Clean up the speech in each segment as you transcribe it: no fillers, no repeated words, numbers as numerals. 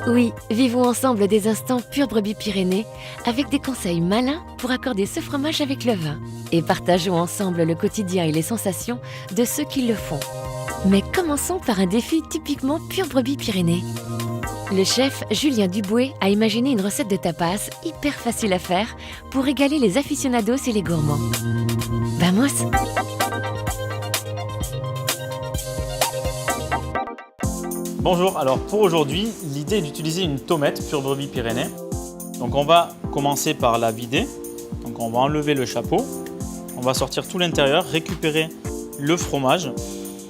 Oui, vivons ensemble des instants pur brebis Pyrénées avec des conseils malins pour accorder ce fromage avec le vin. Et partageons ensemble le quotidien et les sensations de ceux qui le font. Mais commençons par un défi typiquement pur brebis Pyrénées. Le chef Julien Duboué a imaginé une recette de tapas hyper facile à faire pour régaler les aficionados et les gourmands. Vamos! Bonjour, alors pour aujourd'hui, l'idée est d'utiliser une tomate pur brebis Pyrénées. Donc on va commencer par la vider. Donc on va enlever le chapeau. On va sortir tout l'intérieur, récupérer le fromage.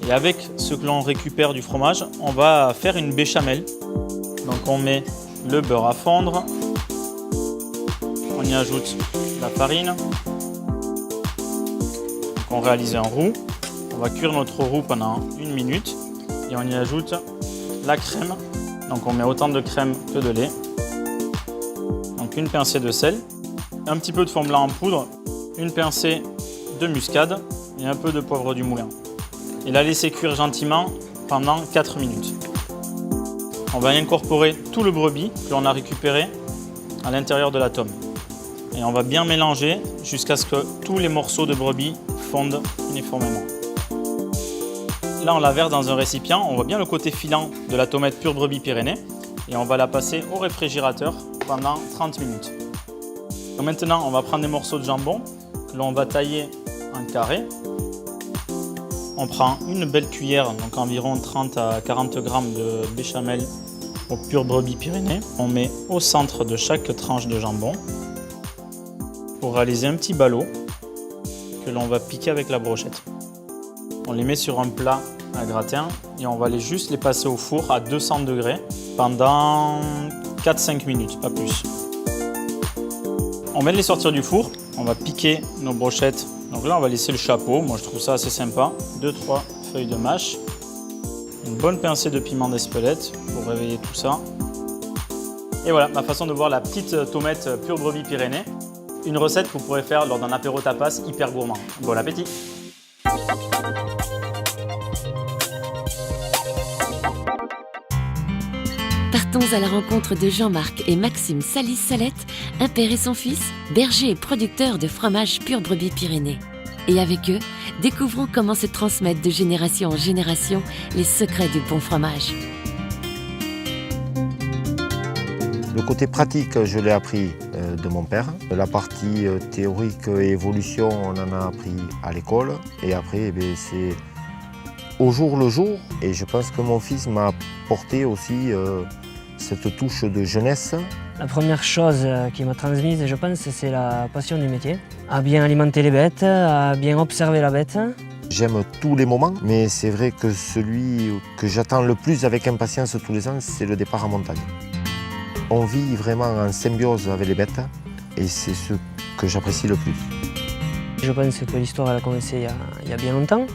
Et avec ce que l'on récupère du fromage, on va faire une béchamel. Donc on met le beurre à fondre. On y ajoute la farine. Donc on réalise un roux. On va cuire notre roux pendant 1 minute. Et on y ajoute la crème, donc on met autant de crème que de lait. Donc une pincée de sel, un petit peu de fond blanc en poudre, une pincée de muscade et un peu de poivre du moulin. Et la laisser cuire gentiment pendant 4 minutes. On va incorporer tout le brebis que l'on a récupéré à l'intérieur de la tome. Et on va bien mélanger jusqu'à ce que tous les morceaux de brebis fondent uniformément. Là, on la verse dans un récipient. On voit bien le côté filant de la tomate pur brebis Pyrénées. Et on va la passer au réfrigérateur pendant 30 minutes. Donc maintenant, on va prendre des morceaux de jambon que l'on va tailler en carrés. On prend une belle cuillère, donc environ 30 à 40 grammes de béchamel au pur brebis Pyrénées. On met au centre de chaque tranche de jambon pour réaliser un petit ballot que l'on va piquer avec la brochette. On les met sur un plat à gratin et on va juste les passer au four à 200 degrés pendant 4-5 minutes, pas plus. On vient de les sortir du four, on va piquer nos brochettes. Donc là, on va laisser le chapeau, moi je trouve ça assez sympa. 2-3 feuilles de mâche, une bonne pincée de piment d'Espelette pour réveiller tout ça. Et voilà, ma façon de voir la petite tomate pur brebis Pyrénées. Une recette que vous pourrez faire lors d'un apéro tapas hyper gourmand. Bon appétit! Partons à la rencontre de Jean-Marc et Maxime Salis-Salette, un père et son fils, bergers et producteurs de fromage pur brebis Pyrénées. Et avec eux, découvrons comment se transmettent de génération en génération les secrets du bon fromage. Le côté pratique, je l'ai appris de mon père. La partie théorique et évolution, on en a appris à l'école. Et après, c'est au jour le jour. Et je pense que mon fils m'a apporté aussi cette touche de jeunesse. La première chose qui m'a transmise, je pense, c'est la passion du métier. À bien alimenter les bêtes, à bien observer la bête. J'aime tous les moments, mais c'est vrai que celui que j'attends le plus avec impatience tous les ans, c'est le départ en montagne. On vit vraiment en symbiose avec les bêtes et c'est ce que j'apprécie le plus. Je pense que l'histoire a commencé il y a bien longtemps,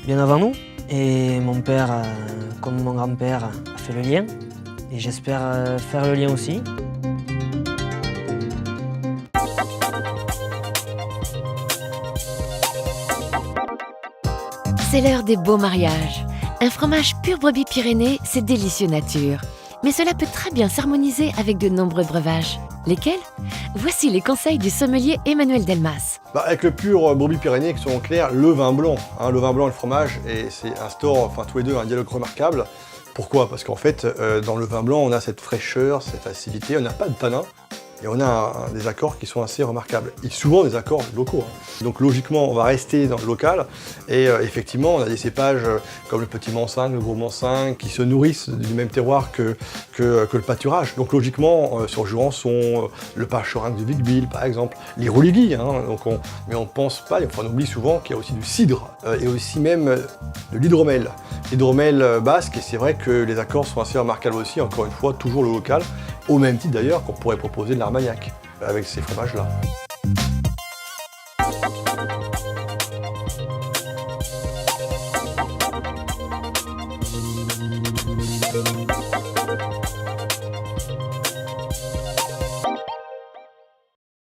bien avant nous. Et mon père, comme mon grand-père, a fait le lien. Et j'espère faire le lien aussi. C'est l'heure des beaux mariages. Un fromage pur brebis Pyrénées, c'est délicieux nature. Mais cela peut très bien s'harmoniser avec de nombreux breuvages. Lesquels? Voici les conseils du sommelier Emmanuel Delmas. Avec le pur brebis Pyrénées, soyons clairs, le vin blanc. Le vin blanc et le fromage, et c'est instaure, tous les deux, un dialogue remarquable. Pourquoi? Parce qu'en fait, dans le vin blanc, on a cette fraîcheur, cette acidité, on n'a pas de tanin. Et on a des accords qui sont assez remarquables. Et souvent des accords locaux. Donc logiquement, on va rester dans le local. Et effectivement, on a des cépages comme le petit Mansingue, le gros Mansingue, qui se nourrissent du même terroir que le pâturage. Donc logiquement, sur Jurançon, le Pachoringue de Vic-Bilh, par exemple, les Rouligui. Mais on ne pense pas, on oublie souvent qu'il y a aussi du cidre et aussi même de l'hydromel. L'hydromel basque, et c'est vrai que les accords sont assez remarquables aussi, encore une fois, toujours le local. Au même titre d'ailleurs qu'on pourrait proposer de l'Armagnac avec ces fromages-là.